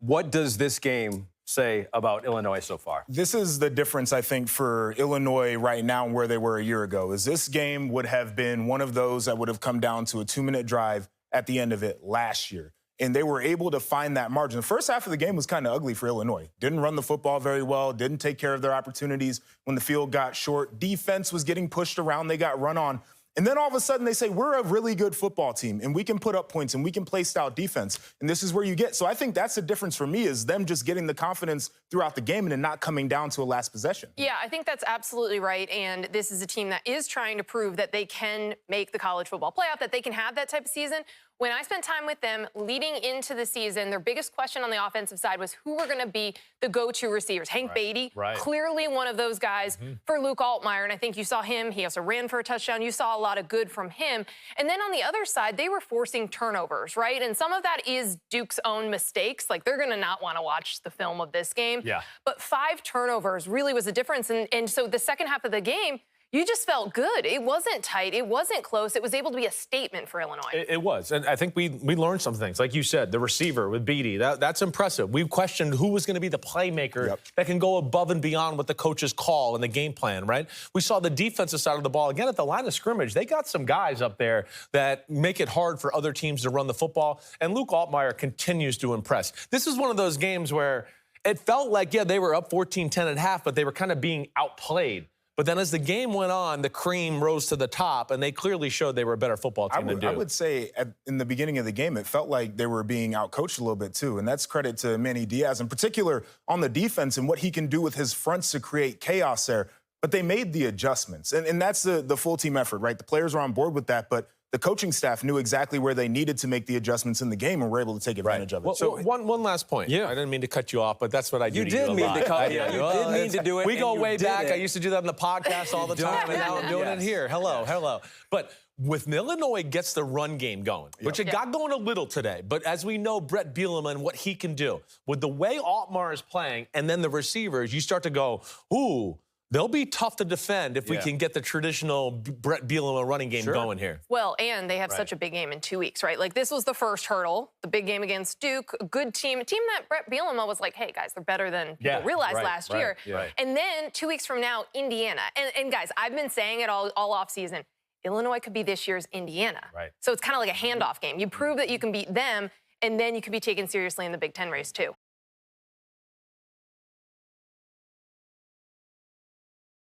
What does this game say about Illinois so far? This is the difference, I think, for Illinois right now and where they were a year ago, is this game would have been one of those that would have come down to a 2-minute drive at the end of it last year. And they were able to find that margin. The first half of the game was kind of ugly for Illinois. Didn't run the football very well, didn't take care of their opportunities when the field got short. Defense was getting pushed around, they got run on. And then all of a sudden they say, we're a really good football team and we can put up points and we can play stout defense. And this is where you get. So I think that's the difference for me, is them just getting the confidence throughout the game and it not coming down to a last possession. Yeah, I think that's absolutely right. And this is a team that is trying to prove that they can make the college football playoff, that they can have that type of season. When I spent time with them leading into the season, their biggest question on the offensive side was who were going to be the go-to receivers. Hank Beatty, clearly one of those guys for Luke Altmaier, and I think you saw him. He also ran for a touchdown. You saw a lot of good from him. And then on the other side, they were forcing turnovers, right? And some of that is Duke's own mistakes. Like, they're going to not want to watch the film of this game. Yeah. But 5 turnovers really was a difference. And so the second half of the game, you just felt good. It wasn't tight. It wasn't close. It was able to be a statement for Illinois. It was. And I think we learned some things. Like you said, the receiver with Beatty, that's impressive. We questioned who was going to be the playmaker that can go above and beyond what the coaches call and the game plan, right? We saw the defensive side of the ball. Again, at the line of scrimmage, they got some guys up there that make it hard for other teams to run the football. And Luke Altmaier continues to impress. This is one of those games where it felt like, yeah, they were up 14-10 at half, but they were kind of being outplayed. But then as the game went on, the cream rose to the top, and they clearly showed they were a better football team than Duke. I would say in the beginning of the game, it felt like they were being outcoached a little bit, too. And that's credit to Manny Diaz, in particular on the defense and what he can do with his fronts to create chaos there. But they made the adjustments. And that's the full team effort, right? The players were on board with that, but the coaching staff knew exactly where they needed to make the adjustments in the game and were able to take advantage of it. Well, so one last point. Yeah. I didn't mean to cut you off, but that's what I do. You did mean to cut you. You did mean to do it. We go way back. I used to do that on the podcast all the time, and now I'm doing it here. Hello. But with Illinois gets the run game going, which it got going a little today. But as we know, Brett Bielema and what he can do, with the way Altmaier is playing and then the receivers, you start to go, ooh, they'll be tough to defend if we can get the traditional Brett Bielema running game going here. Well, and they have such a big game in 2 weeks, right? Like, this was the first hurdle, the big game against Duke, a good team, a team that Brett Bielema was like, hey, guys, they're better than people realized last year. And then 2 weeks from now, Indiana. And guys, I've been saying it all offseason. Illinois could be this year's Indiana. So it's kind of like a handoff game. You prove that you can beat them, and then you can be taken seriously in the Big Ten race, too.